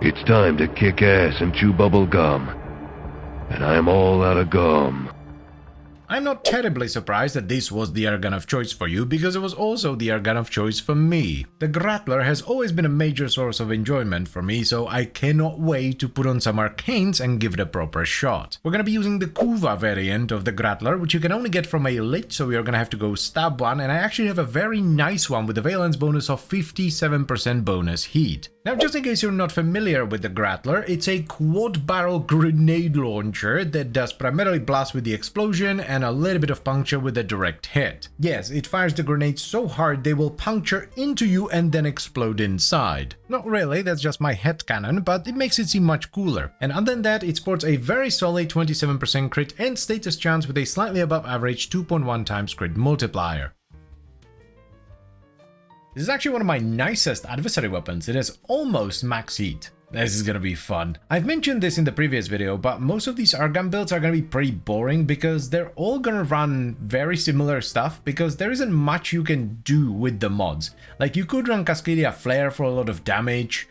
It's time to kick ass and chew bubble gum. And I'm all out of gum. I'm not terribly surprised that this was the Archgun of choice for you, because it was also the Archgun of choice for me. The Grattler has always been a major source of enjoyment for me, so I cannot wait to put on some arcanes and give it a proper shot. We're gonna be using the Kuva variant of the Grattler, which you can only get from a lich, so we are gonna have to go stab one, and I actually have a very nice one with a valence bonus of 57% bonus heat. Now, just in case you're not familiar with the Grattler, it's a quad-barrel grenade launcher that does primarily blast with the explosion and a little bit of puncture with a direct hit. Yes, it fires the grenades so hard they will puncture into you and then explode inside. Not really, that's just my headcanon, but it makes it seem much cooler. And other than that, it sports a very solid 27% crit and status chance with a slightly above average 2.1 times crit multiplier. This is actually one of my nicest adversary weapons. It has almost max heat. This is gonna be fun. I've mentioned this in the previous video, but most of these Archgun builds are gonna be pretty boring because they're all gonna run very similar stuff because there isn't much you can do with the mods. Like, you could run Cascadia Flare for a lot of damage,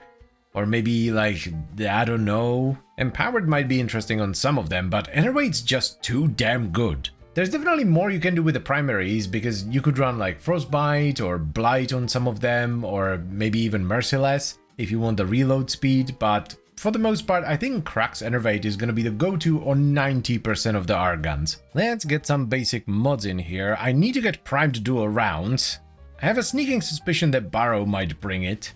or maybe like, I don't know. Empowered might be interesting on some of them, but Enervate's just too damn good. There's definitely more you can do with the primaries, because you could run like Frostbite or Blight on some of them, or maybe even Merciless if you want the reload speed, but for the most part I think Crux Enervate is gonna be the go-to on 90% of the Archguns. Let's get some basic mods in here. I need to get primed dual rounds. I have a sneaking suspicion that Barrow might bring it,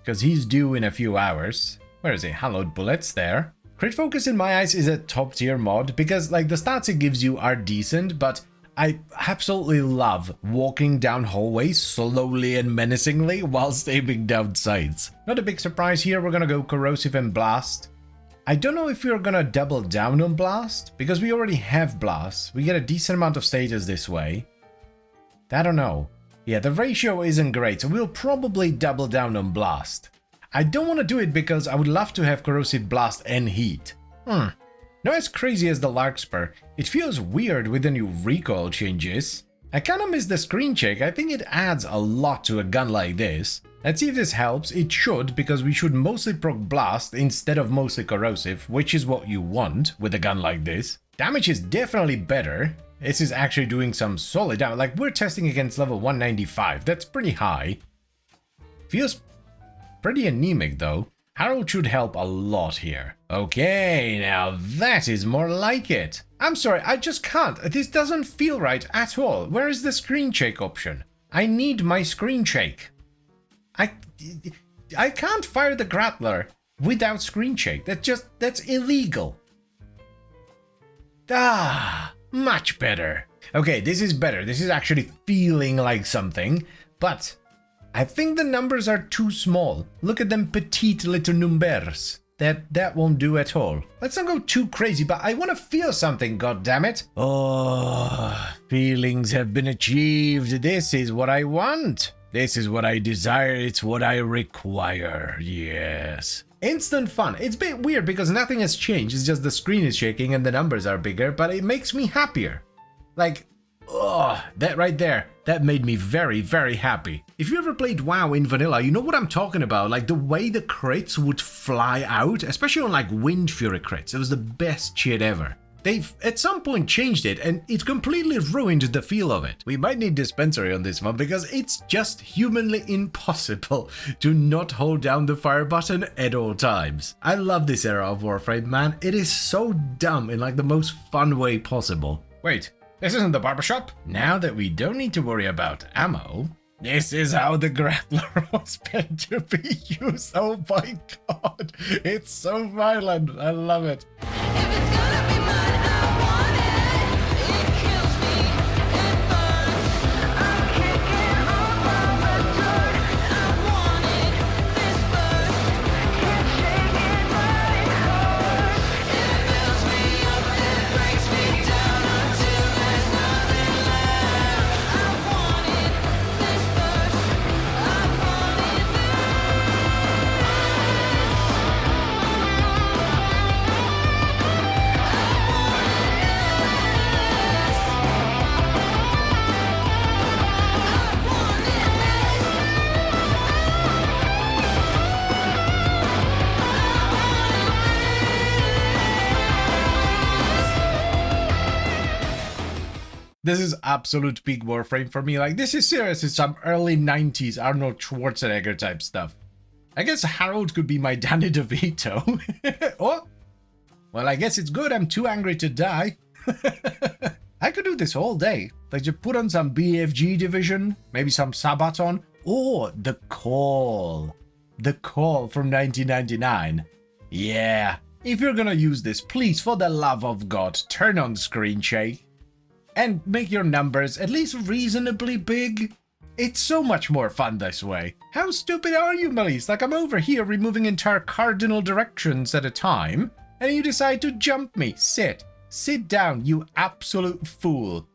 because he's due in a few hours. Where is he? Hallowed Bullets there. Crit Focus in my eyes is a top tier mod because like the stats it gives you are decent, but I absolutely love walking down hallways slowly and menacingly whilst aiming down sights. Not a big surprise here, we're gonna go Corrosive and Blast. I don't know if we're gonna double down on Blast, because we already have Blast. We get a decent amount of status this way. I don't know. Yeah, the ratio isn't great, so we'll probably double down on Blast. I don't want to do it because I would love to have Corrosive Blast and Heat. Not as crazy as the Larkspur. It feels weird with the new recoil changes. I kinda miss the screen check. I think it adds a lot to a gun like this. Let's see if this helps. It should, because we should mostly proc Blast instead of mostly Corrosive, which is what you want with a gun like this. Damage is definitely better. This is actually doing some solid damage. Like, we're testing against level 195. That's pretty high. Feels pretty anemic though. Harold should help a lot here. Okay, now that is more like it. I'm sorry, I just can't. This doesn't feel right at all. Where is the screen shake option? I need my screen shake. I can't fire the Grattler without screen shake. That's illegal. Ah, much better. Okay, this is better. This is actually feeling like something, but I think the numbers are too small. Look at them petite little numbers. That won't do at all. Let's not go too crazy, but I want to feel something, goddammit. Oh, feelings have been achieved. This is what I want. This is what I desire. It's what I require. Yes. Instant fun. It's a bit weird because nothing has changed. It's just the screen is shaking and the numbers are bigger, but it makes me happier. Like, oh, that right there, that made me very, very happy. If you ever played WoW in vanilla, you know what I'm talking about. Like the way the crits would fly out, especially on like Wind Fury crits. It was the best shit ever. They've at some point changed it and it completely ruined the feel of it. We might need dispensary on this one because it's just humanly impossible to not hold down the fire button at all times. I love this era of Warframe, man. It is so dumb in like the most fun way possible. Wait. This isn't the barbershop? Now that we don't need to worry about ammo, this is how the Grattler was meant to be used. Oh my god, it's so violent. I love it. This is absolute peak Warframe for me. Like, this is seriously some early 90s Arnold Schwarzenegger type stuff. I guess Harold could be my Danny DeVito. Oh, well, I guess it's good I'm too angry to die. I could do this all day. Like, just put on some BFG Division, maybe some Sabaton. Oh, The Call. The Call from 1999. Yeah. If you're gonna use this, please, for the love of God, turn on screen shake. And make your numbers at least reasonably big. It's so much more fun this way. How stupid are you, Melise? Like, I'm over here removing entire cardinal directions at a time, and you decide to jump me. Sit. Sit down, you absolute fool.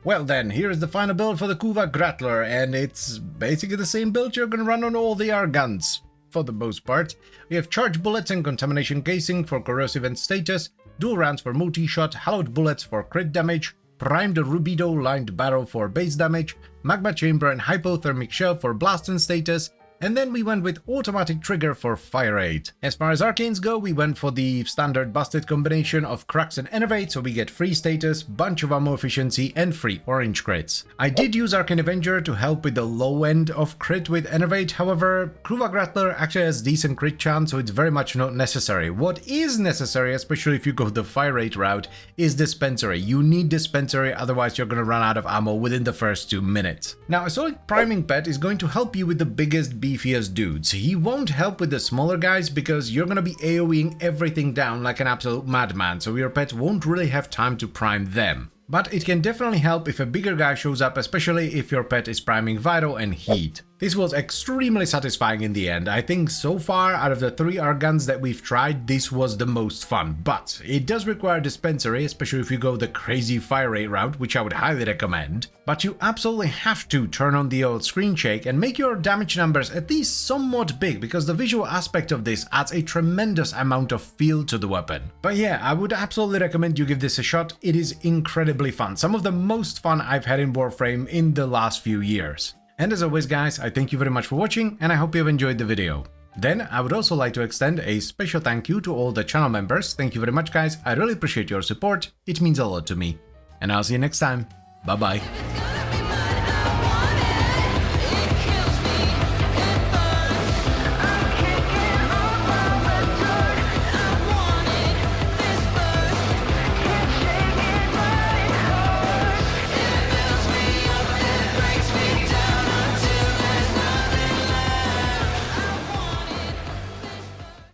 Well then, here's the final build for the Kuva Grattler, and it's basically the same build you're gonna run on all the Archguns, for the most part. We have charge bullets and contamination casing for corrosive and status, dual rounds for multi-shot, hallowed bullets for crit damage, primed rubido lined barrel for base damage, magma chamber and hypothermic shell for blast and status, and then we went with automatic trigger for fire rate. As far as arcanes go, we went for the standard busted combination of crux and enervate, so we get free status, bunch of ammo efficiency, and free orange crits. I did use Arcane Avenger to help with the low end of crit with enervate, however, Kuva Grattler actually has decent crit chance, so it's very much not necessary. What is necessary, especially if you go the fire rate route, is dispensary. You need dispensary, otherwise you're gonna run out of ammo within the first 2 minutes. Now, a solid priming pet is going to help you with the biggest beefiest dudes. He won't help with the smaller guys because you're gonna be AoEing everything down like an absolute madman, so your pet won't really have time to prime them. But it can definitely help if a bigger guy shows up, especially if your pet is priming Vital and Heat. This was extremely satisfying in the end. I think so far, out of the 3 Archguns that we've tried, this was the most fun. But it does require dispensary, especially if you go the crazy fire rate route, which I would highly recommend. But you absolutely have to turn on the old screen shake and make your damage numbers at least somewhat big, because the visual aspect of this adds a tremendous amount of feel to the weapon. But yeah, I would absolutely recommend you give this a shot. It is incredibly fun. Some of the most fun I've had in Warframe in the last few years. And as always guys, I thank you very much for watching and I hope you have enjoyed the video. Then I would also like to extend a special thank you to all the channel members. Thank you very much guys, I really appreciate your support, it means a lot to me. And I'll see you next time, bye bye.